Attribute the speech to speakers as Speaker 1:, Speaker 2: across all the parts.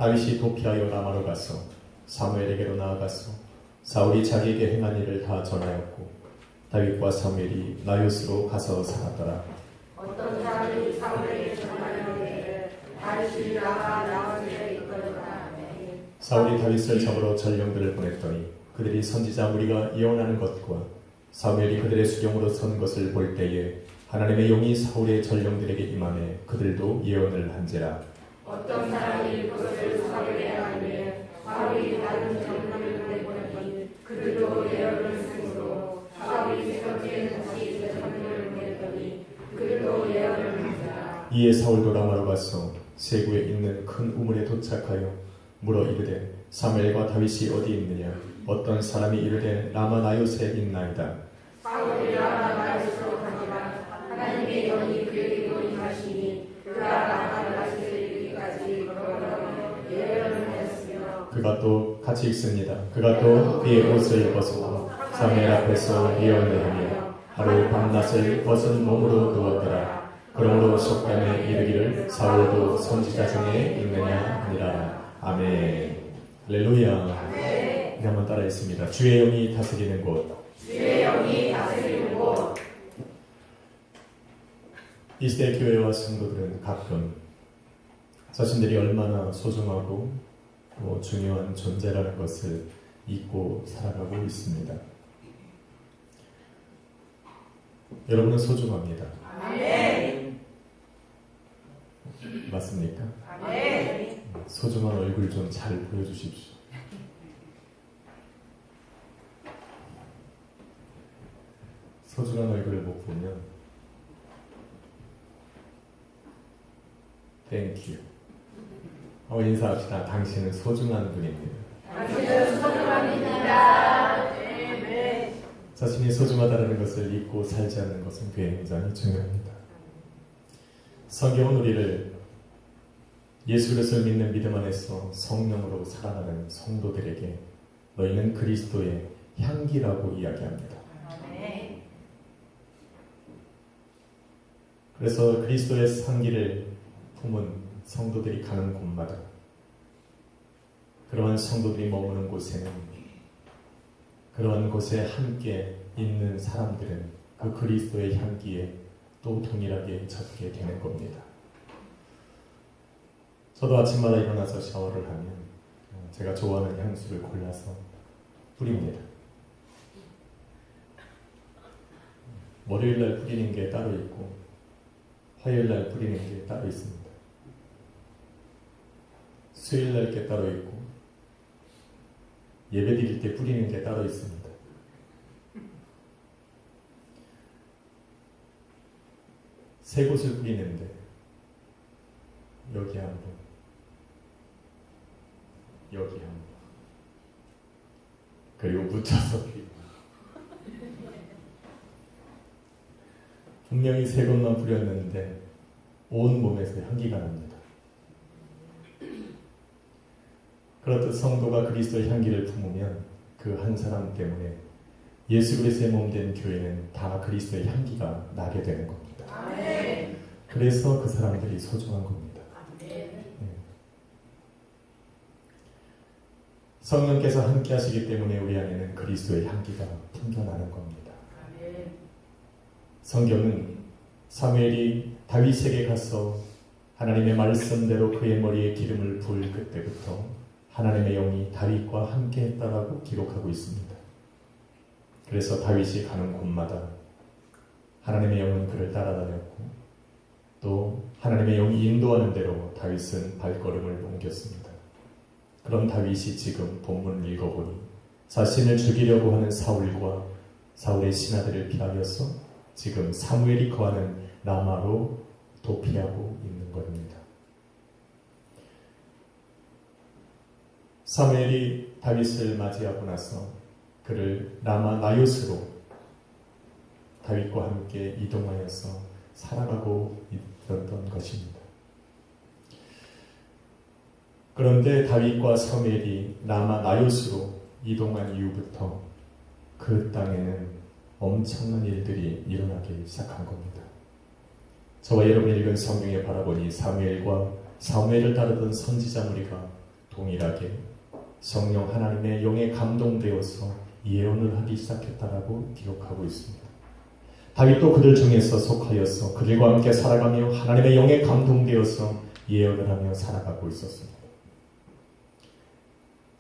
Speaker 1: 다윗이 도피하여 라마로 가서 사무엘에게로 나아가서 사울이 자기에게 행한 일을 다 전하였고 다윗과 사무엘이 나요스로 가서 살았더라.
Speaker 2: 어떤 사람이 사울에게 전하였는데 다윗이 나와스에 이끌어가.
Speaker 1: 사울이 다윗을 잡으러 전령들을 보냈더니 그들이 선지자 무리가 예언하는 것과 사무엘이 그들의 수경으로 선 것을 볼 때에 하나님의 영이 사울의 전령들에게 임하매 그들도 예언을 한지라.
Speaker 2: 어떤 사람이 그것을 사울에게 하되 사울이 다른 전령들을 보냈더니 그들도 예언을 했으므로 사울이 새롭게 다시 전령을 보냈더니 그들도 예언을 한지라.
Speaker 1: 이에 사울도 라마로 가서 세구에 있는 큰 우물에 도착하여 물어 이르되 사무엘과 다윗이 어디 있느냐? 어떤 사람이 이르되 라마 나요스에 있나이다.
Speaker 2: 사울이 라마 나요스로 가니라. 하나님의 영이 그에게로 임하시니 그가 라마 나요스에 이르기까지 걸어가며 예언을 했으며
Speaker 1: 그가 또 같이 읽습니다. 그가 또 그의 옷을 벗고 사무엘 앞에서 예언을 하며 하루 밤낮을 벗은 몸으로 누웠더라. 그러므로 속담에 이르기를 사울도 선지자 중에 있느냐 하니라. 아멘. 할렐루야. 네, 한번 따라 했습니다. 주의 영이 다스리는 곳.
Speaker 2: 주의 영이 다스리는 곳.
Speaker 1: 이 시대 교회와 성도들은 가끔 자신들이 얼마나 소중하고 또 중요한 존재라는 것을 잊고 살아가고 있습니다. 여러분은 소중합니다.
Speaker 2: 아멘.
Speaker 1: 맞습니까?
Speaker 2: 아멘.
Speaker 1: 소중한 얼굴 좀 잘 보여주십시오. 소중한 얼굴을 못 보면 땡큐. 인사합시다. 당신은 소중한 분입니다.
Speaker 2: 당신은 소중합니다. 네.
Speaker 1: 자신이 소중하다는 것을 잊고 살지 않는 것은 굉장히 중요합니다. 성경은 우리를 예수 그리스도를 믿는 믿음 안에서 성령으로 살아가는 성도들에게 너희는 그리스도의 향기라고 이야기합니다. 그래서 그리스도의 향기를 품은 성도들이 가는 곳마다 그러한 성도들이 머무는 곳에는 그러한 곳에 함께 있는 사람들은 그 그리스도의 향기에 또 동일하게 젖게 되는 겁니다. 저도 아침마다 일어나서 샤워를 하면 제가 좋아하는 향수를 골라서 뿌립니다. 월요일날 뿌리는 게 따로 있고 화요일날 뿌리는 게 따로 있습니다. 수요일날 게 따로 있고 예배 드릴 때 뿌리는 게 따로 있습니다. 세 곳을 뿌리는데 여기 한 번, 여기 한 번, 그리고 묻혀서 뿌리고 분명히 세 곳만 뿌렸는데 온 몸에서 향기가 납니다. 그렇듯 성도가 그리스도의 향기를 품으면 그 한 사람 때문에 예수 그리스도의 몸된 교회는 다 그리스도의 향기가 나게 되는 겁니다.
Speaker 2: 아멘.
Speaker 1: 그래서 그 사람들이 소중한 겁니다.
Speaker 2: 아멘.
Speaker 1: 성령께서 함께 하시기 때문에 우리 안에는 그리스도의 향기가 풍겨나는 겁니다.
Speaker 2: 아멘.
Speaker 1: 성경은 사무엘이 다윗에게 가서 하나님의 말씀대로 그의 머리에 기름을 부을 그때부터 하나님의 영이 다윗과 함께 했다라고 기록하고 있습니다. 그래서 다윗이 가는 곳마다 하나님의 영은 그를 따라다녔고 또 하나님의 영이 인도하는 대로 다윗은 발걸음을 옮겼습니다. 그런 다윗이 지금 본문을 읽어보니 자신을 죽이려고 하는 사울과 사울의 신하들을 피하여서 지금 사무엘이 거하는 라마로 도피하고 있는 겁니다. 사무엘이 다윗을 맞이하고 나서 그를 라마 나요스로 다윗과 함께 이동하여서 살아가고 있었던 것입니다. 그런데 다윗과 사무엘이 라마 나요스로 이동한 이후부터 그 땅에는 엄청난 일들이 일어나기 시작한 겁니다. 저와 여러분이 읽은 성경에 바라보니 사무엘과 사무엘을 따르던 선지자 무리가 동일하게 성령 하나님의 영에 감동되어서 예언을 하기 시작했다라고 기록하고 있습니다. 다윗도 그들 중에서 속하여서 그들과 함께 살아가며 하나님의 영에 감동되어서 예언을 하며 살아가고 있었습니다.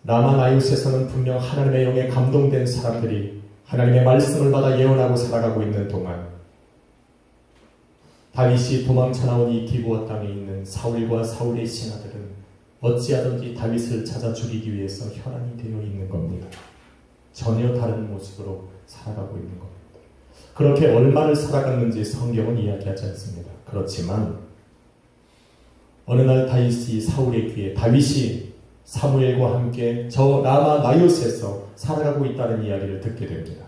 Speaker 1: 라마 나요스에서는 분명 하나님의 영에 감동된 사람들이 하나님의 말씀을 받아 예언하고 살아가고 있는 동안 다윗이 도망쳐 나온 이 기브아 땅에 있는 사울과 사울의 신하들은 어찌하든지 다윗을 찾아 죽이기 위해서 혈안이 되어 있는 겁니다. 전혀 다른 모습으로 살아가고 있는 겁니다. 그렇게 얼마를 살아갔는지 성경은 이야기하지 않습니다. 그렇지만 어느 날 다윗이 사울의 귀에 다윗이 사무엘과 함께 저 라마 나요스에서 살아가고 있다는 이야기를 듣게 됩니다.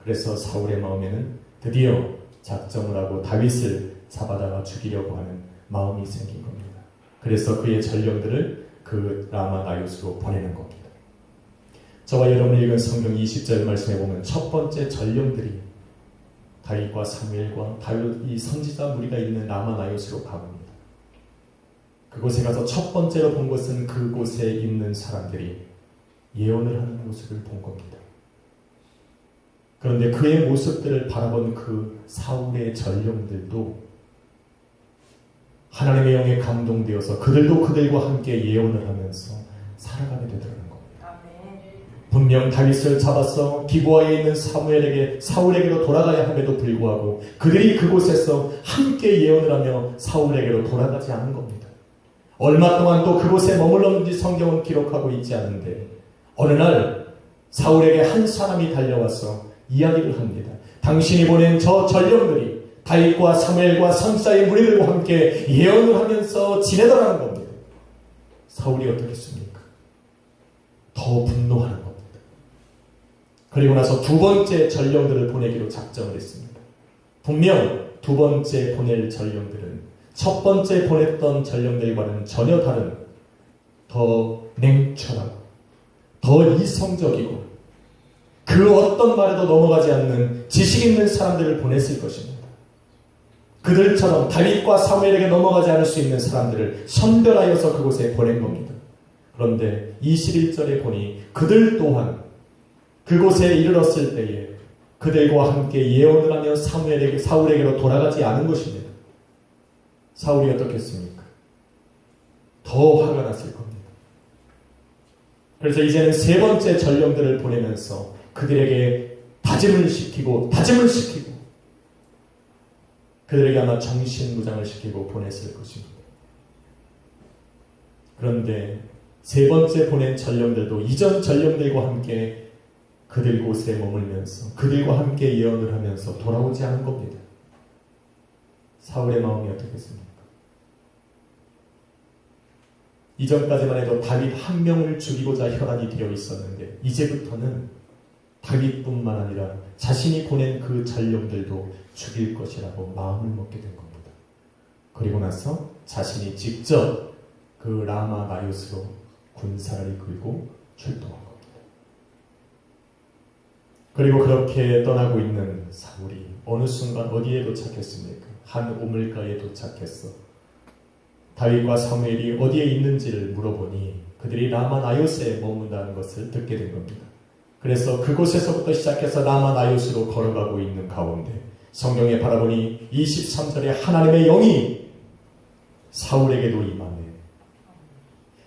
Speaker 1: 그래서 사울의 마음에는 드디어 작정을 하고 다윗을 잡아다가 죽이려고 하는 마음이 생긴 겁니다. 그래서 그의 전령들을 그 라마 나요스로 보내는 겁니다. 저와 여러분이 읽은 성경 20절 말씀에 보면 첫 번째 전령들이 다윗과 사무엘과 다윗 이 선지자 무리가 있는 라마 나요스로 가봅니다. 그곳에 가서 첫 번째로 본 것은 그곳에 있는 사람들이 예언을 하는 모습을 본 겁니다. 그런데 그의 모습들을 바라본 그 사울의 전령들도 하나님의 영에 감동되어서 그들도 그들과 함께 예언을 하면서 살아가게 되더라는 겁니다. 분명 다윗을 잡아서 기브아에 있는 사울에게로 돌아가야 함에도 불구하고 그들이 그곳에서 함께 예언을 하며 사울에게로 돌아가지 않은 겁니다. 얼마 동안 또 그곳에 머물렀는지 성경은 기록하고 있지 않은데 어느 날 사울에게 한 사람이 달려와서 이야기를 합니다. 당신이 보낸 저 전령들이 다윗과 사무엘과 선지자의 무리들과 함께 예언을 하면서 지내더라는 겁니다. 사울이 어떻겠습니까? 더 분노하는 겁니다. 그리고 나서 두 번째 전령들을 보내기로 작정을 했습니다. 분명 두 번째 보낼 전령들은 첫 번째 보냈던 전령들과는 전혀 다른 더 냉철하고 더 이성적이고 그 어떤 말에도 넘어가지 않는 지식 있는 사람들을 보냈을 것입니다. 그들처럼 다윗과 사무엘에게 넘어가지 않을 수 있는 사람들을 선별하여서 그곳에 보낸 겁니다. 그런데 21절에 보니 그들 또한 그곳에 이르렀을 때에 그들과 함께 예언을 하며 사울에게로 돌아가지 않은 것입니다. 사울이 어떻겠습니까? 더 화가 났을 겁니다. 그래서 이제는 세 번째 전령들을 보내면서 그들에게 다짐을 시키고 그들에게 아마 정신무장을 시키고 보냈을 것입니다. 그런데 세 번째 보낸 전령들도 이전 전령들과 함께 그들 곳에 머물면서 그들과 함께 예언을 하면서 돌아오지 않은 겁니다. 사울의 마음이 어떻겠습니까? 이전까지만 해도 다윗 한 명을 죽이고자 혈안이 되어 있었는데 이제부터는 다윗뿐만 아니라 자신이 보낸 그 전령들도 죽일 것이라고 마음을 먹게 된 겁니다. 그리고 나서 자신이 직접 그 라마 나요스로 군사를 이끌고 출동한 겁니다. 그리고 그렇게 떠나고 있는 사울이 어느 순간 어디에 도착했습니까? 한 우물가에 도착했어. 다윗과 사무엘이 어디에 있는지를 물어보니 그들이 라마 나요스에 머문다는 것을 듣게 된 겁니다. 그래서 그곳에서부터 시작해서 라마 나요스로 걸어가고 있는 가운데 성경에 바라보니 23절에 하나님의 영이 사울에게도 임하네.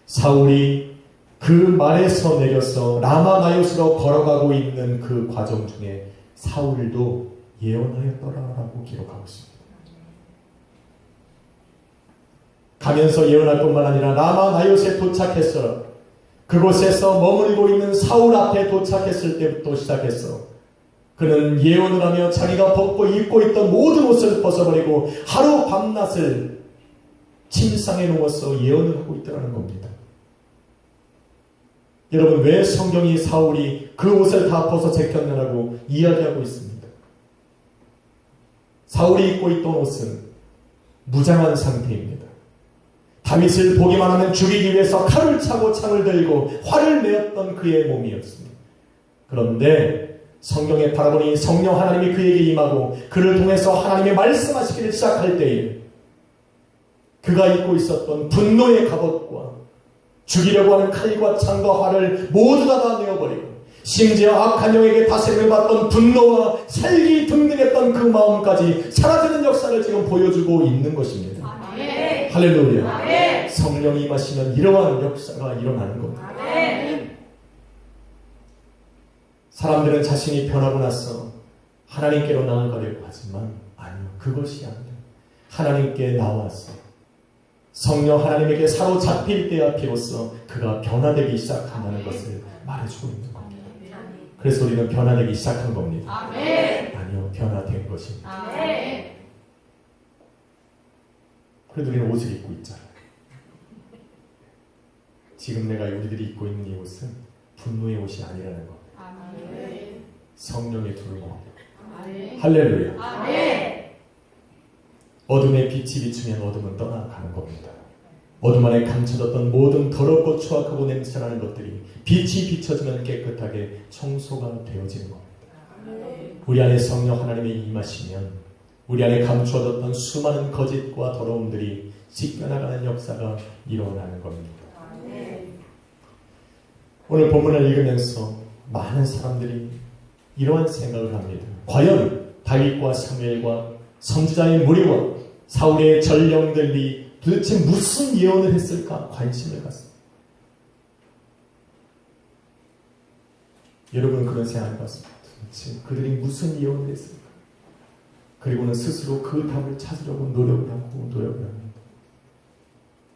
Speaker 1: 사울이 그 말에서 내려서 라마 나요스로 걸어가고 있는 그 과정 중에 사울도 예언하였더라라고 기록하고 있습니다. 가면서 예언할 뿐만 아니라 라마 나요스에 도착해서 그곳에서 머물고 있는 사울 앞에 도착했을 때부터 시작해서 그는 예언을 하며 자기가 벗고 입고 있던 모든 옷을 벗어버리고 하루 밤낮을 침상에 누워서 예언을 하고 있더라는 겁니다. 여러분, 왜 성경이 사울이 그 옷을 다 벗어 제꼈느라고 이야기하고 있습니다. 사울이 입고 있던 옷은 무장한 상태입니다. 다윗을 보기만 하면 죽이기 위해서 칼을 차고 창을 들고 활을 메었던 그의 몸이었습니다. 그런데 성경에 바라보니 성령 하나님이 그에게 임하고 그를 통해서 하나님의 말씀하시기를 시작할 때에 그가 입고 있었던 분노의 갑옷과 죽이려고 하는 칼과 창과 활을 모두 다 내어버리고 심지어 악한 영에게 다스림을 받던 분노와 살기 등등했던 그 마음까지 사라지는 역사를 지금 보여주고 있는 것입니다.
Speaker 2: 아멘.
Speaker 1: 할렐루야.
Speaker 2: 아멘.
Speaker 1: 성령이 임하시면 이러한 역사가 일어나는 겁니다.
Speaker 2: 아멘.
Speaker 1: 사람들은 자신이 변하고 나서 하나님께로 나아가려고 하지만 아니요, 그것이 아니라 하나님께 나와서 성령 하나님에게 사로잡힐 때야 비로소 그가 변화되기 시작한다는 것을 말해주고 있는 겁니다. 그래서 우리는 변화되기 시작한 겁니다.
Speaker 2: 아멘.
Speaker 1: 아니요, 변화된 것입니다.
Speaker 2: 아멘.
Speaker 1: 그래도 우리는 옷을 입고 있잖아요. 지금 내가 우리들이 입고 있는 이 옷은 분노의 옷이 아니라는 겁니다.
Speaker 2: 아멘.
Speaker 1: 성령의 두루마리.
Speaker 2: 아멘.
Speaker 1: 할렐루야.
Speaker 2: 아멘.
Speaker 1: 어둠의 빛이 비추면 어둠은 떠나가는 겁니다. 어둠 안에 감춰졌던 모든 더럽고 추악하고 냄새나는 것들이 빛이 비춰지면 깨끗하게 청소가 되어지는 겁니다. 우리 안에 성령 하나님이 임하시면 우리 안에 감추어졌던 수많은 거짓과 더러움들이 씻겨나가는 역사가 일어나는 겁니다. 오늘 본문을 읽으면서 많은 사람들이 이러한 생각을 합니다. 과연 다윗과 사무엘과 선지자의 무리와 사울의 전령들이 도대체 무슨 예언을 했을까 관심을 갖습니다. 여러분은 그런 생각을 갖습니다. 도대체 그들이 무슨 예언을 했을까? 그리고는 스스로 그 답을 찾으려고 노력을 합니다.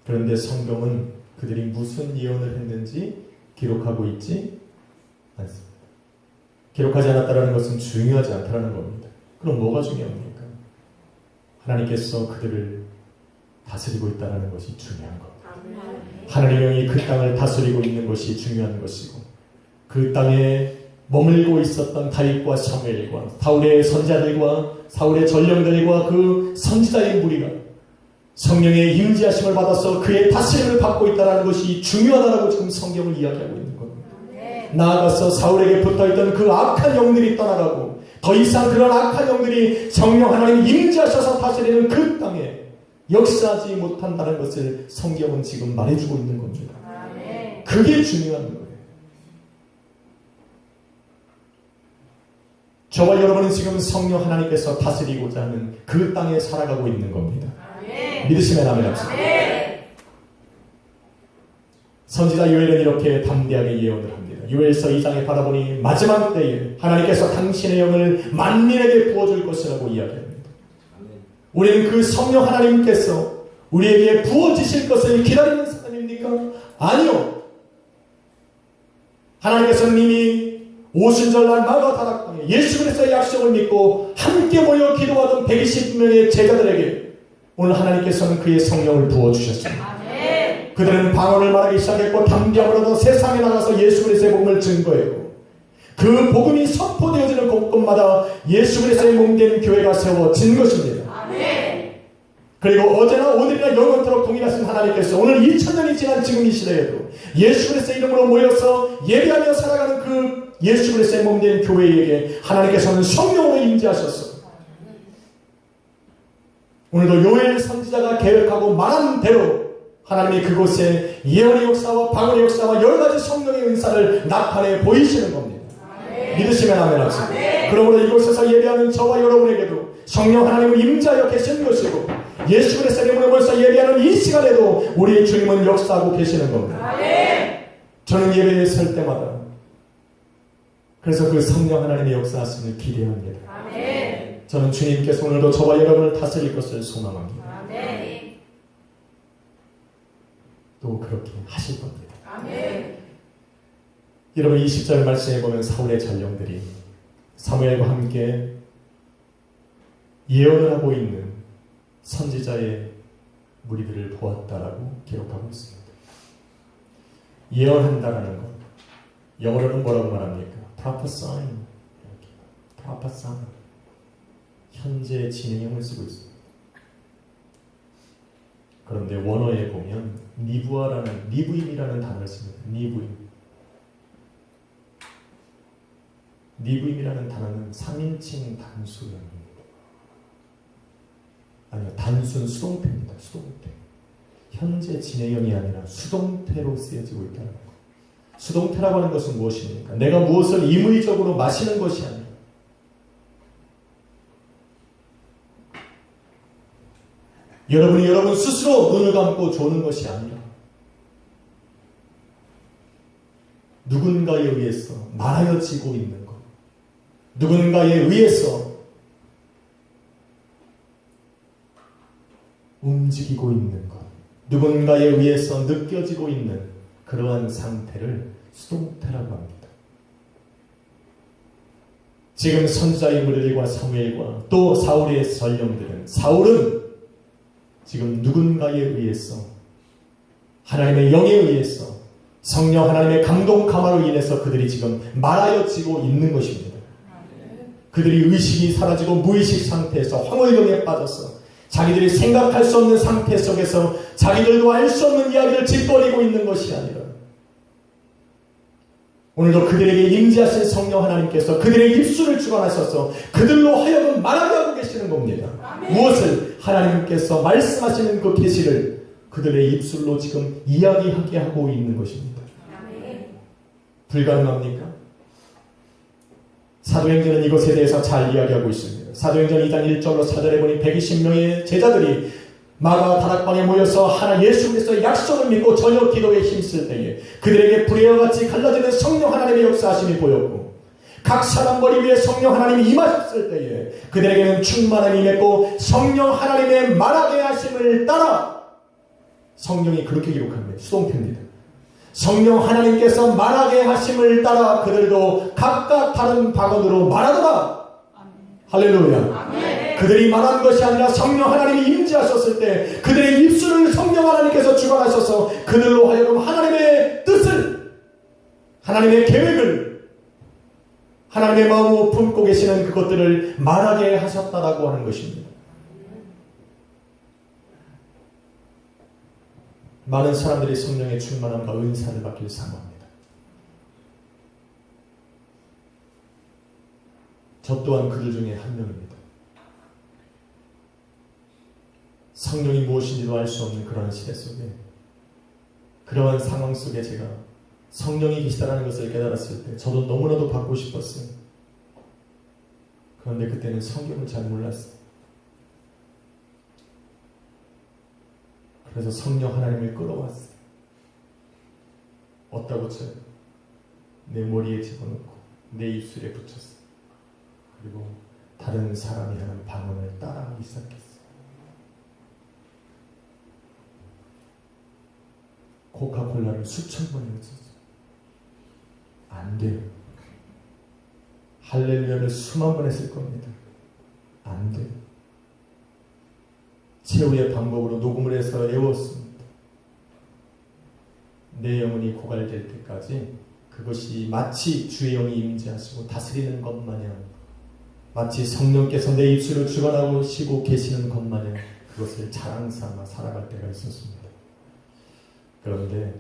Speaker 1: 그런데 성경은 그들이 무슨 예언을 했는지 기록하고 있지 않습니다. 기록하지 않았다는 것은 중요하지 않다는 겁니다. 그럼 뭐가 중요합니까? 하나님께서 그들을 다스리고 있다는 것이 중요한 겁니다. 하나님의 영이 그 땅을 다스리고 있는 것이 중요한 것이고 그 땅에 머물고 있었던 다윗과 사무엘과 사울의 선지자들과 사울의 전령들과 그 선지자의 무리가 성령의 임재하심을 받아서 그의 다스림을 받고 있다는 것이 중요하다고 지금 성경을 이야기하고 있는 겁니다. 나아가서 사울에게 붙어있던 그 악한 영들이 떠나가고 더 이상 그런 악한 영들이 성령 하나님 임재하셔서 다스리는 그 땅에 역사하지 못한다는 것을 성경은 지금 말해주고 있는 겁니다. 그게 중요한 거예요. 저와 여러분은 지금 성령 하나님께서 다스리고자 하는 그 땅에 살아가고 있는 겁니다. 믿으시면 아멘 합시다. 선지자 요엘은 이렇게 담대하게 예언을 합니다. 요엘서 2장에 바라보니 마지막 때에 하나님께서 당신의 영을 만민에게 부어줄 것이라고 이야기합니다. 우리는 그 성령 하나님께서 우리에게 부어지실 것을 기다리는 사람입니까? 아니요. 하나님께서는 이미 오순절날 마가다락방에 예수 그리스도의 약속을 믿고 함께 모여 기도하던 120명의 제자들에게 오늘 하나님께서는 그의 성령을 부어주셨습니다. 그들은 방언을 말하기 시작했고 담대함으로 세상에 나가서 예수 그리스도의 복음을 증거했고 그 복음이 선포되어지는 곳곳마다 예수 그리스도의 몸된 교회가 세워진 것입니다. 그리고 어제나 오늘이나 영원토록 동일하신 하나님께서 오늘 2000년이 지난 지금 이 시대에도 예수 그리스도의 이름으로 모여서 예배하며 살아가는 그 예수 그리스도의 몸된 교회에게 하나님께서는 성령으로 임재하셨어. 오늘도 요엘 선지자가 계획하고 말한 대로 하나님이 그곳에 예언의 역사와 방언의 역사와 여러가지 성령의 은사를 나타내 보이시는 겁니다. 믿으시면 아멘 합시다. 그러므로 이곳에서 예배하는 저와 여러분에게도 성령 하나님을 임재하여 계신 것이고 예수 그리스도의 이름으로 모여서 예배하는 이 시간에도 우리 주님은 역사하고 계시는 겁니다. 저는 예배에 설 때마다 그래서 그 성령 하나님의 역사하심을 기대합니다. 저는 주님께서 오늘도 저와 여러분을 다스릴 것을 소망합니다. 또 그렇게 하실 겁니다. 여러분 20절 말씀에 보면 사울의 전령들이 사무엘과 함께 예언을 하고 있는 선지자의 무리들을 보았다라고 기록하고 있습니다. 예언한다라는 것 영어로는 뭐라고 말합니까? prophesying. prophesying. 현재 진행형을 쓰고 있습니다. 그런데 원어에 보면 니부임이라는 단어를 씁니다. 니부임이라는 단어는 3인칭 단수형입니다. 아니요, 단순 수동태입니다. 수동태. 현재 진행형이 아니라 수동태로 쓰여지고 있다는 것. 수동태라고 하는 것은 무엇입니까? 내가 무엇을 임의적으로 마시는 것이 아니라 여러분이 여러분 스스로 눈을 감고 조는 것이 아니라 누군가에 의해서 말하여지고 있는 것, 누군가에 의해서 움직이고 있는 것, 누군가에 의해서 느껴지고 있는 그러한 상태를 수동태라고 합니다. 지금 선지자 인물들과 사무엘과 또 사울의 전령들은, 사울은 지금 누군가에 의해서, 하나님의 영에 의해서, 성령 하나님의 감동 감화로 인해서 그들이 지금 말하여지고 있는 것입니다. 그들이 의식이 사라지고 무의식 상태에서 황홀경에 빠져서 자기들이 생각할 수 없는 상태 속에서 자기들도 알 수 없는 이야기를 짓거리고 있는 것이 아니라 오늘도 그들에게 임재하신 성령 하나님께서 그들의 입술을 주관하셔서 그들로 하여금 말하게 하고 계시는 겁니다. 무엇을? 하나님께서 말씀하시는 그 계시를 그들의 입술로 지금 이야기하게 하고 있는 것입니다. 불가능합니까? 사도행전은 이것에 대해서 잘 이야기하고 있습니다. 사도행전 2장 1절로 4절에 보니 120명의 제자들이 마가 다락방에 모여서 하나 예수 그리스도의 약속을 믿고 저녁 기도에 힘쓸 때에 그들에게 불의와 같이 갈라지는 성령 하나님의 역사하심이 보였고, 각 사람 머리 위에 성령 하나님이 임하셨을 때에 그들에게는 충만함이 임했고 성령 하나님의 말하게 하심을 따라, 성령이 그렇게 기록합니다. 수동태입니다. 성령 하나님께서 말하게 하심을 따라 그들도 각각 다른 방언으로 말하더라. 할렐루야. 아멘. 그들이 말한 것이 아니라 성령 하나님이 임재하셨을 때 그들의 입술을 성령 하나님께서 주관하셔서 그들로 하여금 하나님의 뜻을, 하나님의 계획을, 하나님의 마음으로 품고 계시는 그것들을 말하게 하셨다라고 하는 것입니다. 많은 사람들이 성령의 충만함과 은사를 받기를 사모합니다. 저 또한 그들 중에 한 명입니다. 성령이 무엇인지도 알 수 없는 그러한 시대 속에, 그러한 상황 속에 제가 성령이 계시다는 것을 깨달았을 때 저도 너무나도 받고 싶었어요. 그런데 그때는 성경을 잘 몰랐어요. 그래서 성령 하나님을 끌어왔어요. 어디다 붙여요? 내 머리에 집어넣고 내 입술에 붙였어요. 그리고 다른 사람이 하는 방언을 따라하기 시작했어요. 코카콜라를 수천 번 외쳤어요. 안 돼요. 할렐루야를 수만 번 했을 겁니다. 안 돼요. 최후의 방법으로 녹음을 해서 외웠습니다. 내 영혼이 고갈될 때까지 그것이 마치 주의 영이 임재하시고 다스리는 것 마냥, 마치 성령께서 내 입술을 주관하시고 계시는 것 마냥 그것을 자랑삼아 살아갈 때가 있었습니다. 그런데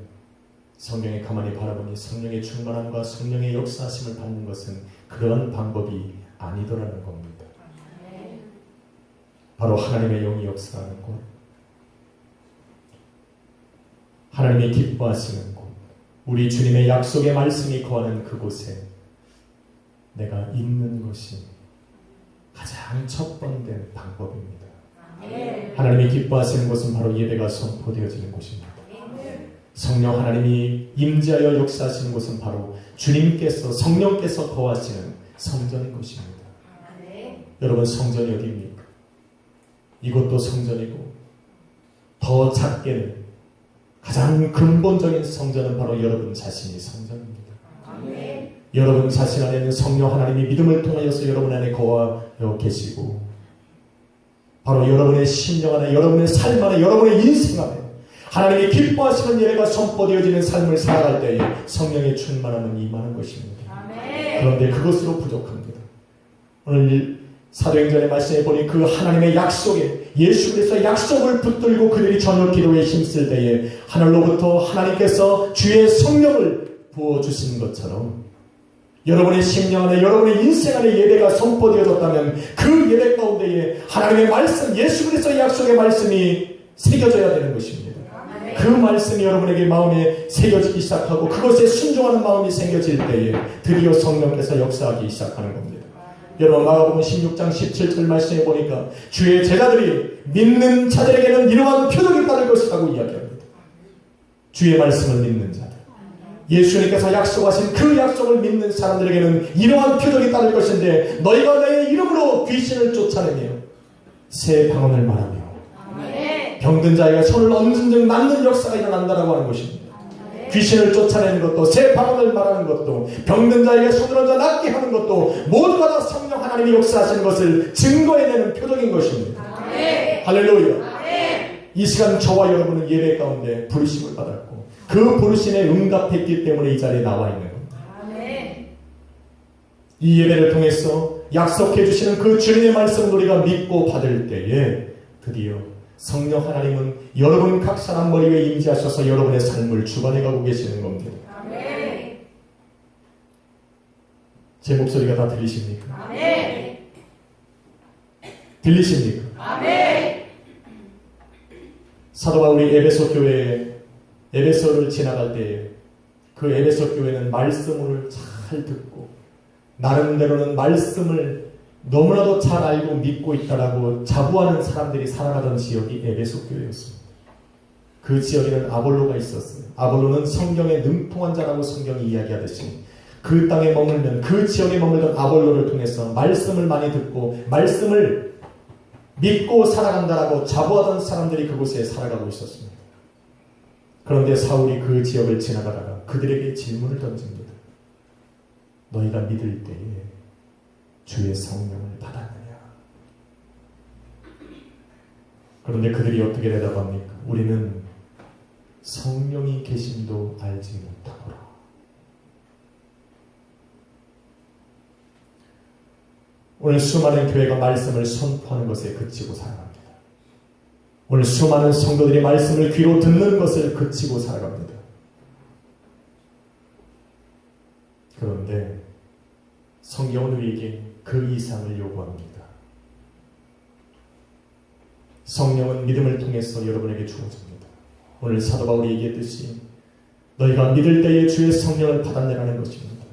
Speaker 1: 성경에 가만히 바라보니 성령의 충만함과 성령의 역사하심을 받는 것은 그러한 방법이 아니더라는 겁니다. 바로 하나님의 영이 역사하는 곳, 하나님이 기뻐하시는 곳, 우리 주님의 약속의 말씀이 거하는 그곳에 내가 있는 것이 가장 첫 번째 방법입니다. 하나님이 기뻐하시는 곳은 바로 예배가 선포되어지는 곳입니다. 성령 하나님이 임재하여 역사하시는 곳은 바로 주님께서, 성령께서 거하시는 성전인 것입니다. 여러분, 성전이 어디입니까? 이것도 성전이고, 더 작게는 가장 근본적인 성전은 바로 여러분 자신이 성전입니다. 여러분 자신 안에는 성령 하나님이 믿음을 통하여서 여러분 안에 거하여 계시고, 바로 여러분의 심령 안에, 여러분의 삶 안에, 여러분의 인생 안에 하나님이 기뻐하시는 예배가 선포되어지는 삶을 살아갈 때에 성령의 충만함은 임하는 것입니다. 그런데 그것으로 부족합니다. 오늘 사도행전의 말씀에 보니 그 하나님의 약속에, 예수 그리스도의 약속을 붙들고 그들이 저녁 기도에 힘쓸 때에 하늘로부터 하나님께서 주의 성령을 부어주신 것처럼 여러분의 심령 안에, 여러분의 인생 안에 예배가 선포되어졌다면 그 예배 가운데에 하나님의 말씀, 예수 그리스도의 약속의 말씀이 새겨져야 되는 것입니다. 그 말씀이 여러분에게 마음에 새겨지기 시작하고 그것에 순종하는 마음이 생겨질 때에 드디어 성령께서 역사하기 시작하는 겁니다. 여러분 마가복음 16장 17절 말씀에 보니까 주의 제자들이 믿는 자들에게는 이러한 표적이 따를 것이라고 이야기합니다. 주의 말씀을 믿는 자들, 예수님께서 약속하신 그 약속을 믿는 사람들에게는 이러한 표적이 따를 것인데 너희가 내 이름으로 귀신을 쫓아내며 새 방언을 말하며 병든 자에게 손을 얹은 즉 낫는 역사가 일어난다라고 하는 것입니다. 귀신을 쫓아내는 것도 새 방언을 말하는 것도 병든 자에게 손을 얹어 낫게 하는 것도 모두가 다 성령 하나님이 역사하시는 것을 증거해내는 표적인 것입니다. 할렐루야. 이 시간 저와 여러분은 예배 가운데 부르심을 받았고 그 부르심에 응답했기 때문에 이 자리에 나와 있는 겁니다. 이 예배를 통해서 약속해 주시는 그 주님의 말씀을 우리가 믿고 받을 때에 드디어 성령 하나님은 여러분 각 사람 머리 위에 임재하셔서 여러분의 삶을 주관해 가고 계시는 겁니다. 제 목소리가 다 들리십니까? 들리십니까? 사도 바울이 에베소 교회에 에베소를 지나갈 때 그 에베소 교회는 말씀을 잘 듣고 나름대로는 말씀을 너무나도 잘 알고 믿고 있다라고 자부하는 사람들이 살아가던 지역이 에베소 교회였습니다. 그 지역에는 아볼로가 있었어요. 아볼로는 성경에 능통한 자라고 성경이 이야기하듯이 그 땅에 머물면 그 지역에 머물던 아볼로를 통해서 말씀을 많이 듣고 말씀을 믿고 살아간다라고 자부하던 사람들이 그곳에 살아가고 있었습니다. 그런데 사울이 그 지역을 지나가다가 그들에게 질문을 던집니다. 너희가 믿을 때에 주의 성령을 받았느냐? 그런데 그들이 어떻게 대답합니까? 우리는 성령이 계심도 알지 못하노라. 오늘 수많은 교회가 말씀을 선포하는 것에 그치고 살아갑니다. 오늘 수많은 성도들이 말씀을 귀로 듣는 것을 그치고 살아갑니다. 그런데 성경은 우리에게 그 이상을 요구합니다. 성령은 믿음을 통해서 여러분에게 주어집니다. 오늘 사도 바울이 얘기했듯이 너희가 믿을 때에 주의 성령을 받았느라는 것입니다.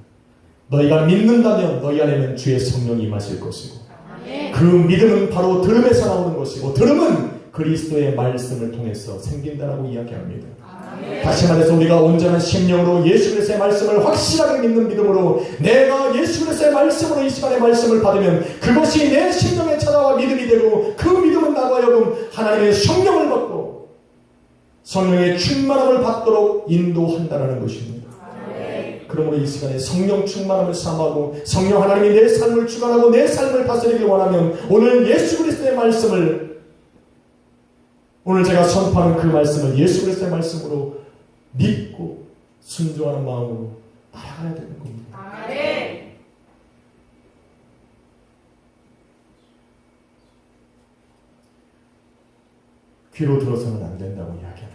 Speaker 1: 너희가 믿는다면 너희 안에는 주의 성령이 임하실 것이고 그 믿음은 바로 들음에서 나오는 것이고 들음은 그리스도의 말씀을 통해서 생긴다라고 이야기합니다. 다시 말해서 우리가 온전한 심령으로 예수 그리스도의 말씀을 확실하게 믿는 믿음으로 내가 예수 그리스도의 말씀으로 이 시간의 말씀을 받으면 그것이 내 심령에 찾아와 믿음이 되고 그 믿음은 나와 여금 하나님의 성령을 받고 성령의 충만함을 받도록 인도한다는 것입니다. 그러므로 이 시간에 성령 충만함을 사모하고 성령 하나님이 내 삶을 주관하고 내 삶을 다스리길 원하면 오늘 예수 그리스도의 말씀을 오늘 제가 선포하는 그 말씀을 예수 그리스도의 말씀으로 믿고 순종하는 마음으로 따라가야 되는 겁니다. 귀로 들어서는 안 된다고 이야기하는 겁니다.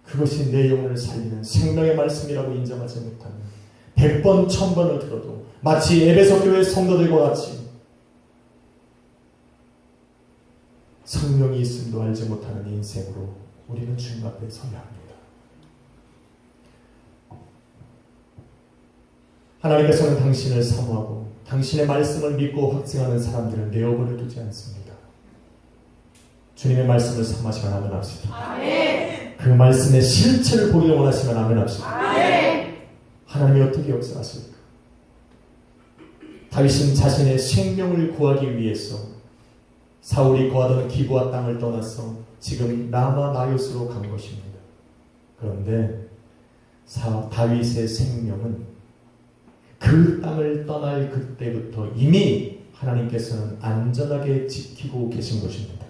Speaker 1: 그것이 내 영혼을 살리는 생명의 말씀이라고 인정하지 못하면 100번, 1000번을 들어도 마치 에베소 교회 성도들과 같이 성령이 있음도 알지 못하는 인생으로 우리는 주님 앞에 서야 합니다. 하나님께서는 당신을 사모하고 당신의 말씀을 믿고 확증하는 사람들을 내어버려 두지 않습니다. 주님의 말씀을 사모하시면 아멘 합시다. 그 말씀의 실체를 보기를 원하시면 아멘 합시다. 하나님이 어떻게 역사하실까? 다윗은 자신의 생명을 구하기 위해서 사울이 거하던 기브아 땅을 떠나서 지금 라마 나요스로 간 것입니다. 그런데 다윗의 생명은 그 땅을 떠날 그때부터 이미 하나님께서는 안전하게 지키고 계신 것입니다.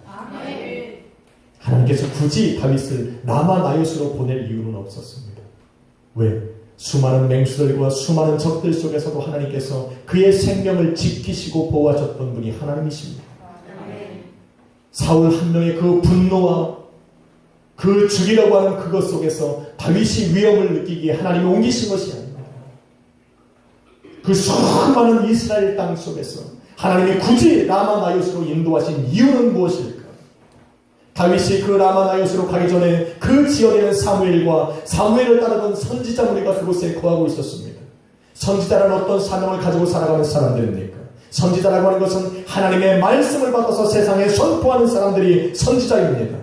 Speaker 1: 하나님께서 굳이 다윗을 라마 나요스로 보낼 이유는 없었습니다. 왜? 수많은 맹수들과 수많은 적들 속에서도 하나님께서 그의 생명을 지키시고 보호하셨던 분이 하나님이십니다. 사울 한 명의 그 분노와 그 죽이려고 하는 그것 속에서 다윗이 위험을 느끼기에 하나님이 옮기신 것이 아닙니다. 그 수많은 이스라엘 땅 속에서 하나님이 굳이 라마 나요스로 인도하신 이유는 무엇일까? 다윗이 그 라마나요스로 가기 전에 그 지역에는 사무엘을 따르던 선지자 무리가 그곳에 거하고 있었습니다. 선지자라는 어떤 사명을 가지고 살아가는 사람들입니까? 선지자라고 하는 것은 하나님의 말씀을 받아서 세상에 선포하는 사람들이 선지자입니다.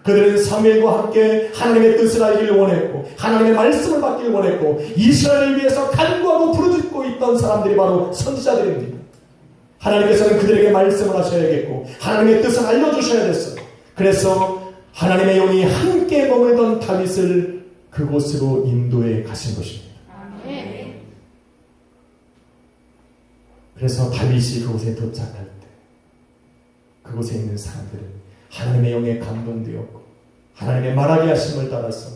Speaker 1: 그들은 사무엘과 함께 하나님의 뜻을 알기를 원했고 하나님의 말씀을 받기를 원했고 이스라엘을 위해서 간구하고 부르짖고 있던 사람들이 바로 선지자들입니다. 하나님께서는 그들에게 말씀을 하셔야겠고 하나님의 뜻을 알려주셔야 됐어요. 그래서 하나님의 영이 함께 머물던 다윗을 그곳으로 인도해 가신 것입니다. 그래서 다윗이 그곳에 도착할 때 그곳에 있는 사람들은 하나님의 영에 감동되었고 하나님의 말하게 하심을 따라서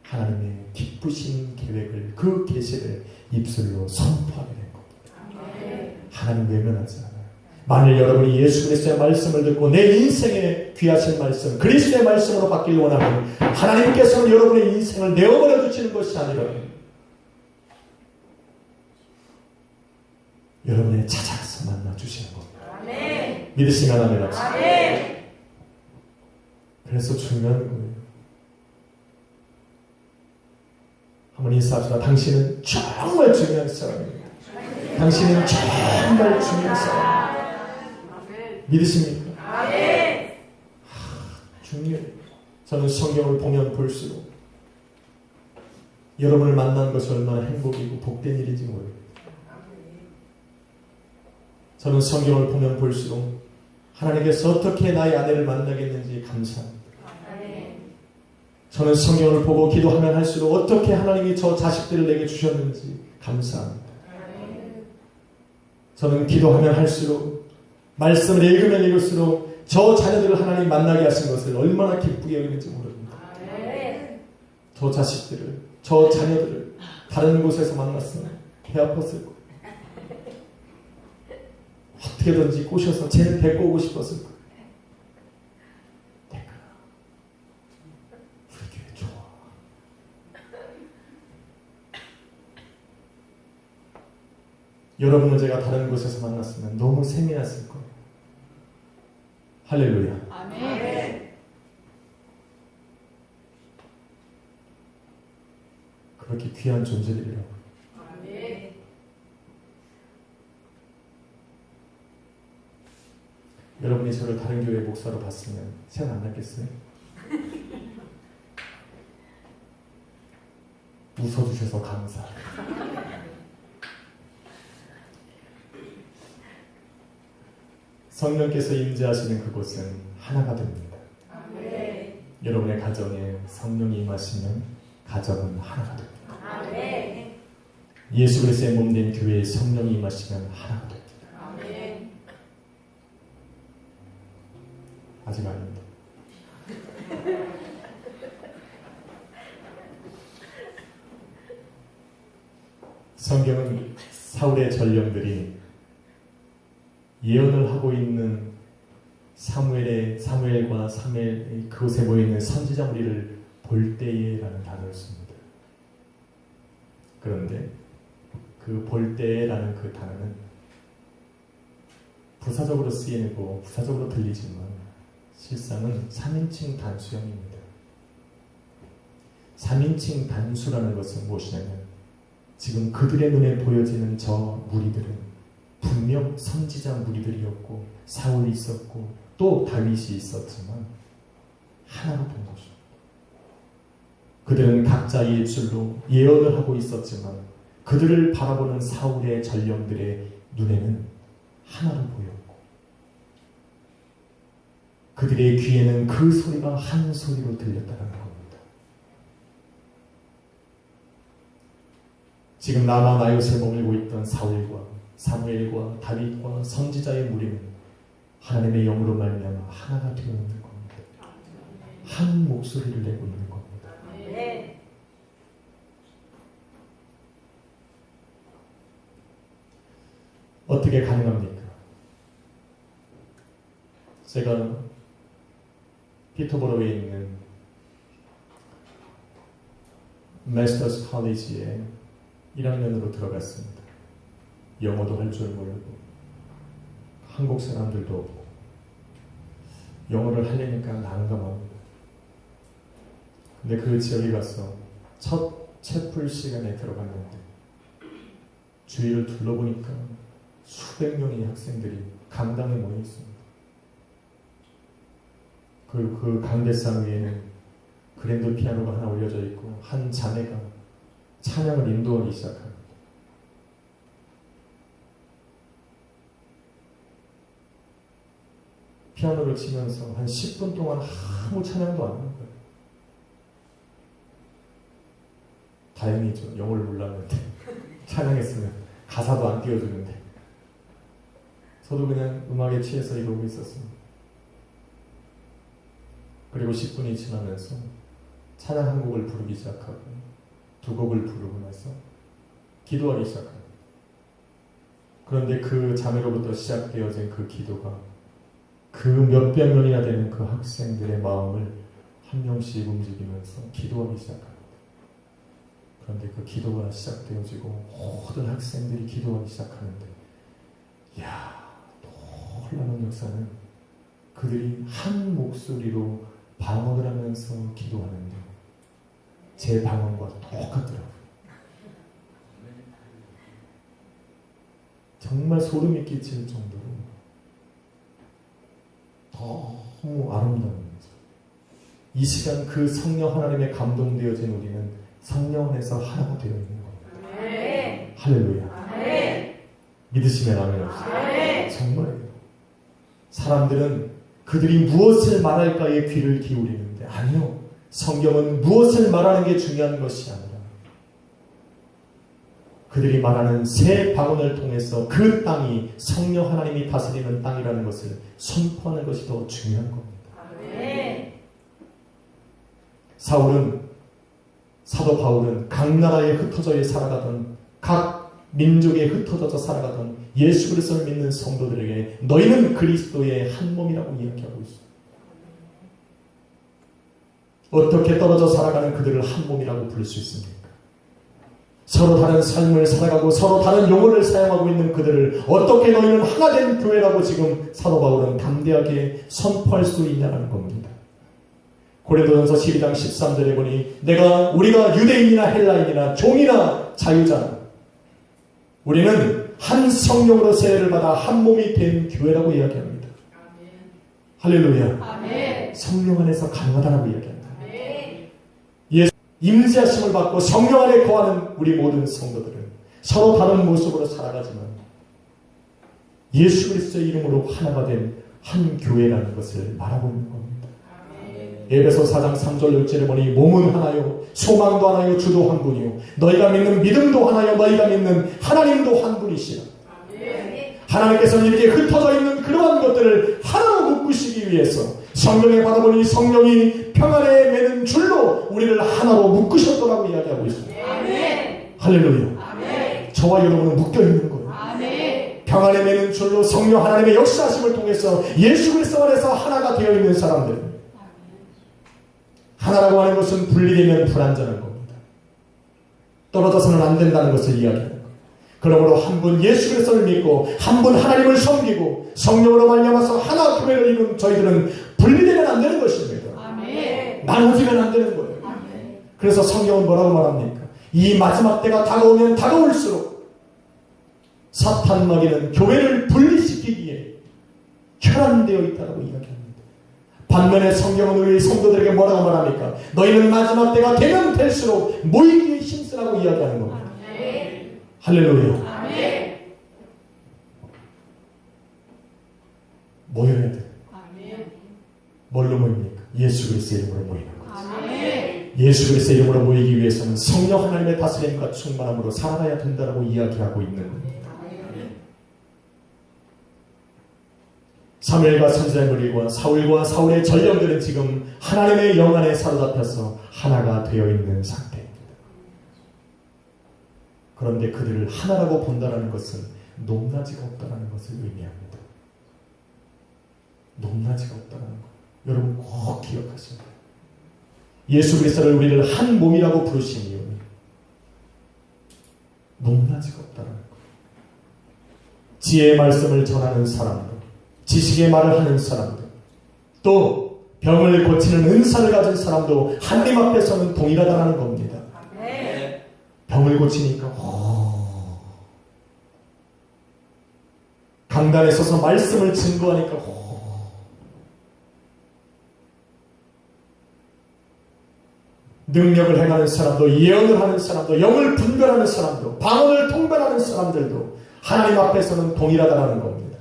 Speaker 1: 하나님의 기쁘신 계획을 그 계시를 입술로 선포하게 된 겁니다. 하나님 외면하지 않아요. 만일 여러분이 예수 그리스도의 말씀을 듣고 내 인생에 귀하신 말씀 그리스도의 말씀으로 바뀌길 원하면 하나님께서는 여러분의 인생을 내어버려 주시는 것이 아니라 여러분의 찾아서 만나 주시는 겁니다.
Speaker 2: 아멘.
Speaker 1: 믿으시면 아멘 합시다.
Speaker 2: 아멘.
Speaker 1: 그래서 중요한 거예요. 한번 인사합시다. 당신은 정말 중요한 사람입니다. 당신은 정말 중요한 사람. 믿으십니까?
Speaker 2: 아멘.
Speaker 1: 중요해요. 저는 성경을 보면 볼수록 여러분을 만난 것이 얼마나 행복이고 복된 일인지 모릅니다. 저는 성경을 보면 볼수록 하나님께서 어떻게 나의 아내를 만나겠는지 감사합니다. 저는 성경을 보고 기도하면 할수록 어떻게 하나님이 저 자식들을 내게 주셨는지 감사합니다. 저는 기도하면 할수록 말씀을 읽으면 읽을수록 저 자녀들을 하나님 만나게 하신 것을 얼마나 기쁘게 여기는지 모릅니다. 저 자식들을, 저 자녀들을 다른 곳에서 만났으면 배 아팠을 거예요. 어떻게든지 꼬셔서 쟤를 데리고 오고 싶었을 거예요. 내가 우리 교회 좋아. 여러분을 제가 다른 곳에서 만났으면 너무 세미했을 거예요. 할렐루야.
Speaker 2: 아멘.
Speaker 1: 그렇게 귀한 존재들이라고.
Speaker 2: 아멘.
Speaker 1: 여러분이 저를 다른 교회 목사로 봤으면 생각 안 났겠어요? 웃어주셔서 감사합니다. 성령께서 임재하시는 그곳은 하나가 됩니다.
Speaker 2: 아멘.
Speaker 1: 여러분의 가정에 성령이 임하시면 가정은 하나가 됩니다.
Speaker 2: 아멘.
Speaker 1: 예수 그리스도의 몸된 교회에 성령이 임하시면 하나가 됩니다.
Speaker 2: 아멘.
Speaker 1: 아직 아닙니다. 성경은 사울의 전령들이 예언을 하고 있는 사무엘과 사무엘 그곳에 모여있는 선지자 무리를 볼 때에라는 단어를 씁니다. 그런데 그 볼 때라는 그 단어는 부사적으로 쓰이고 부사적으로 들리지만 실상은 3인칭 단수형입니다. 3인칭 단수라는 것은 무엇이냐면 지금 그들의 눈에 보여지는 저 무리들은 분명 선지자 무리들이었고 사울이 있었고 또 다윗이 있었지만 하나로 본 것입니다. 그들은 각자의 입술로 예언을 하고 있었지만 그들을 바라보는 사울의 전령들의 눈에는 하나로 보였고 그들의 귀에는 그 소리가 한 소리로 들렸다는 겁니다. 지금 라마 나요스에 머물고 있던 사울과 사무엘과 다윗과 선지자의 무리는 하나님의 영으로 말미암아 하나가 되어 있는 겁니다. 한 목소리를 내고 있는 겁니다.
Speaker 2: 네.
Speaker 1: 어떻게 가능합니까? 제가 피터보로에 있는 마스터스 컬리지에 1학년으로 들어갔습니다. 영어도 할 줄 모르고 한국 사람들도 없고 영어를 하려니까 난감합니다. 근데 그 지역에 가서 첫 채플 시간에 들어갔는데 주위를 둘러보니까 수백 명의 학생들이 강당에 모여 있습니다. 그 강대상 위에는 그랜드 피아노가 하나 올려져 있고 한 자매가 찬양을 인도하기 시작합니다. 피아노를 치면서 한 10분 동안 아무 찬양도 안 하는 거예요. 다행이죠. 영어를 몰랐는데 찬양했으면 가사도 안 띄워주는데 저도 그냥 음악에 취해서 이러고 있었습니다. 그리고 10분이 지나면서 찬양 한 곡을 부르기 시작하고 두 곡을 부르고 나서 기도하기 시작합니다. 그런데 그 자매로부터 시작되어진 그 기도가 그 몇백 명이나 되는 그 학생들의 마음을 한 명씩 움직이면서 기도하기 시작합니다. 그런데 그 기도가 시작되어지고 모든 학생들이 기도하기 시작하는데 이야, 놀라운 역사는 그들이 한 목소리로 방언을 하면서 기도하는데 제 방언과 똑같더라고요. 정말 소름이 끼칠 정도로 너무 아름다운 거죠. 이 시간 그 성령 하나님의 감동되어진 우리는 성령 안에서 하나가 되어 있는 겁니다.
Speaker 2: 아멘.
Speaker 1: 할렐루야.
Speaker 2: 아멘.
Speaker 1: 믿으시면 아멘 없어요.
Speaker 2: 아멘.
Speaker 1: 정말이에요. 사람들은 그들이 무엇을 말할까에 귀를 기울이는데 아니요. 성경은 무엇을 말하는 게 중요한 것이 아니라 그들이 말하는 새 방언을 통해서 그 땅이 성령 하나님이 다스리는 땅이라는 것을 선포하는 것이 더 중요한 겁니다.
Speaker 2: 아멘.
Speaker 1: 사도 바울은 각 나라에 흩어져 살아가던 각 민족에 흩어져서 살아가던 예수 그리스도를 믿는 성도들에게 너희는 그리스도의 한 몸이라고 이야기하고 있습니다. 어떻게 떨어져 살아가는 그들을 한 몸이라고 부를 수 있습니까? 서로 다른 삶을 살아가고 서로 다른 용어를 사용하고 있는 그들을 어떻게 너희는 하나 된 교회라고 지금 사도 바울은 담대하게 선포할 수 있냐는 겁니다. 고린도전서 12장 13절에 보니 우리가 유대인이나 헬라인이나 종이나 자유자나 우리는 한 성령으로 세례를 받아 한 몸이 된 교회라고 이야기합니다.
Speaker 2: 아멘.
Speaker 1: 할렐루야.
Speaker 2: 아멘.
Speaker 1: 성령 안에서 가능하다고 이야기합니다.
Speaker 2: 아멘.
Speaker 1: 임재하심을 받고 성령 안에 거하는 우리 모든 성도들은 서로 다른 모습으로 살아가지만 예수 그리스도의 이름으로 하나가 된 한 교회라는 것을 말하고 있는 겁니다. 에베소 4장 3절 6절에 보니 몸은 하나요 소망도 하나요 주도 한 분이요 너희가 믿는 믿음도 하나요 너희가 믿는 하나님도 한 분이시라. 하나님께서는 이렇게 흩어져 있는 그러한 것들을 하나로 묶으시기 위해서 성경에 받아보니 성령이 평안에 매는 줄로 우리를 하나로 묶으셨더라고 이야기하고 있습니다.
Speaker 2: 아멘.
Speaker 1: 할렐루야.
Speaker 2: 아멘.
Speaker 1: 저와 여러분은 묶여있는 거예요.
Speaker 2: 아멘.
Speaker 1: 평안에 매는 줄로 성령 하나님의 역사하심을 통해서 예수 그리스도 안에서 하나가 되어 있는 사람들. 하나라고 하는 것은 분리되면 불완전한 겁니다. 떨어져서는 안 된다는 것을 이야기하는 겁니다. 그러므로 한 분 예수 그리스도를 믿고 한 분 하나님을 섬기고 성령으로 말미암아서 하나 교회를 이룬 저희들은 분리되면 안 되는 것입니다.
Speaker 2: 아멘.
Speaker 1: 나눠지면 안 되는 거예요.
Speaker 2: 아멘.
Speaker 1: 그래서 성경은 뭐라고 말합니까? 이 마지막 때가 다가오면 다가올수록 사탄 마귀는 교회를 분리시키기에 혈안되어 있다고 이야기합니다. 반면에 성경은 우리 성도들에게 뭐라고 말합니까? 너희는 마지막 때가 되면 될수록 모이기에 힘쓰라고 이야기하는 겁니다.
Speaker 2: 아멘.
Speaker 1: 할렐루야.
Speaker 2: 아멘.
Speaker 1: 모여야 돼.
Speaker 2: 아멘.
Speaker 1: 뭘로 모입니까? 예수 그리스도의 이름으로 모이는 거죠.
Speaker 2: 아멘.
Speaker 1: 예수 그리스도의 이름으로 모이기 위해서는 성령 하나님의 다스림과 충만함으로 살아가야 된다고 이야기하고 있는 겁니다. 사무엘과 선지자의 무리와 사울과 사울의 전령들은 지금 하나님의 영 안에 사로잡혀서 하나가 되어 있는 상태입니다. 그런데 그들을 하나라고 본다는 것은 높낮이가 없다는 것을 의미합니다. 높낮이가 없다는 것. 여러분 꼭 기억하셔야 돼요. 예수 그리스도를 우리를 한 몸이라고 부르신 이유는 높낮이가 없다는 것. 지혜의 말씀을 전하는 사람들, 지식의 말을 하는 사람들, 또 병을 고치는 은사를 가진 사람도 하나님 앞에서는 동일하다는 겁니다. 병을 고치니까 강단에 서서 말씀을 증거하니까 능력을 행하는 사람도, 예언을 하는 사람도, 영을 분별하는 사람도, 방언을 통변하는 사람들도 하나님 앞에서는 동일하다는 겁니다.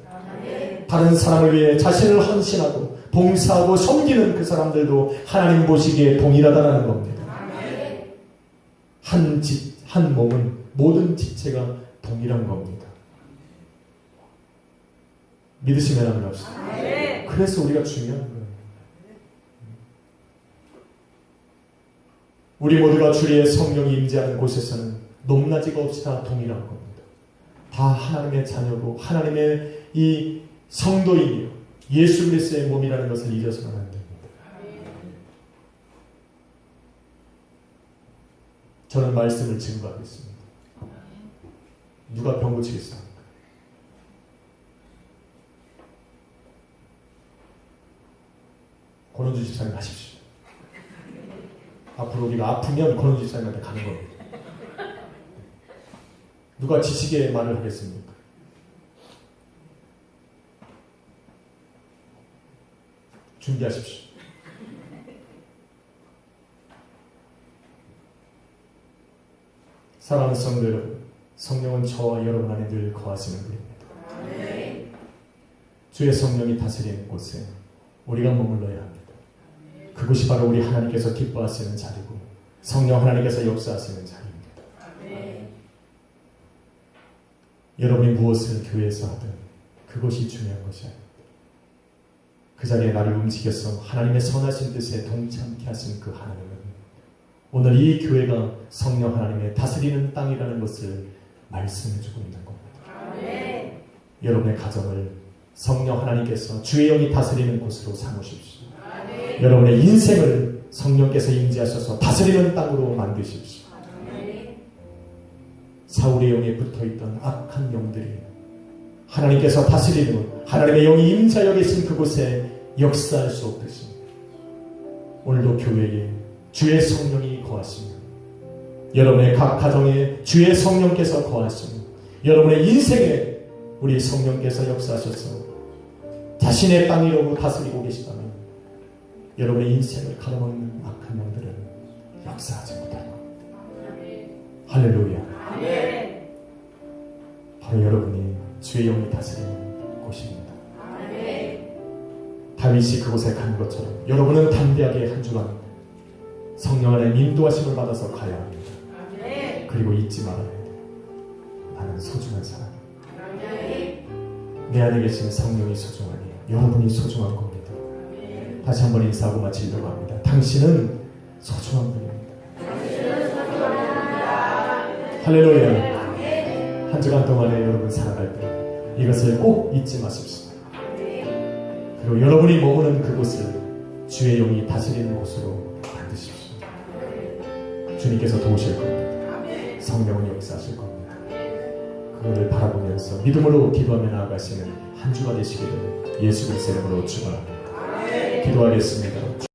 Speaker 1: 다른 사람을 위해 자신을 헌신하고 봉사하고 섬기는 그 사람들도 하나님 보시기에 동일하다는 겁니다. 한 몸은 모든 지체가 동일한 겁니다. 믿으시면 하면 합시다. 그래서 우리가 중요한 거예요. 우리 모두가 주의 성령이 임재하는 곳에서는 높낮이가 없이 다 동일한 겁니다. 다 하나님의 자녀고 하나님의 이 성도이며 예수 그리스도의 몸이라는 것을 잊어서는 안 됩니다. 저는 말씀을 증거하겠습니다. 누가 병 고치겠습니까? 권원주 집사님 하십시오. 앞으로 우리가 아프면 권원주 집사님한테 가는 겁니다. 누가 지식의 말을 하겠습니까? 준비하십시오. 사랑하는 성도 여러분, 성령은 저와 여러분 안에 늘 거하시는 분입니다. 주의 성령이 다스리는 곳에 우리가 머물러야 합니다. 그곳이 바로 우리 하나님께서 기뻐하시는 자리고 성령 하나님께서 역사하시는 자리입니다. 여러분이 무엇을 교회에서 하든 그것이 중요한 것이 아닙니다. 그 자리에 나를 움직여서 하나님의 선하신 뜻에 동참케 하신 그 하나님은 오늘 이 교회가 성령 하나님의 다스리는 땅이라는 것을 말씀해주고 있는 겁니다. 여러분의 가정을 성령 하나님께서 주의 영이 다스리는 곳으로 삼으십시오. 여러분의 인생을 성령께서 임재하셔서 다스리는 땅으로 만드십시오. 사울의 영에 붙어있던 악한 영들이 하나님께서 다스리는 하나님의 영이 임재하여 계신 그곳에 역사할 수 없듯이 오늘도 교회에 주의 성령이 거하시며 여러분의 각 가정에 주의 성령께서 거하시며 여러분의 인생에 우리 성령께서 역사하셔서 자신의 땅이라고 다스리고 계시다면 여러분의 인생을 가로막는 악한 영들은 역사하지 못할 겁니다. 할렐루야. 바로 여러분이 주의 영이 다스리는 곳입니다. 다윗이 그곳에 간 것처럼 여러분은 담대하게 한 주간 성령 안에 인도하심을 받아서 가야 합니다. 그리고 잊지 말아야 돼요. 나는 소중한 사람이에요. 내 안에 계신 성령이 소중하니 여러분이 소중한 겁니다. 다시 한번 인사하고 마치려고 합니다. 당신은 소중한 분입니다. 할렐루야. 한 주간 동안에 여러분 살아갈 때 이것을 꼭 잊지 마십시오. 그리고 여러분이 머무는 그곳을 주의 영이 다스리는 곳으로 만드십시오. 주님께서 도우실 겁니다. 성령은 역사하실 겁니다. 그거를 바라보면서 믿음으로 기도하며 나아가시는 한 주가 되시기를 예수 그리스도의 이름으로 축원합니다. 기도하겠습니다.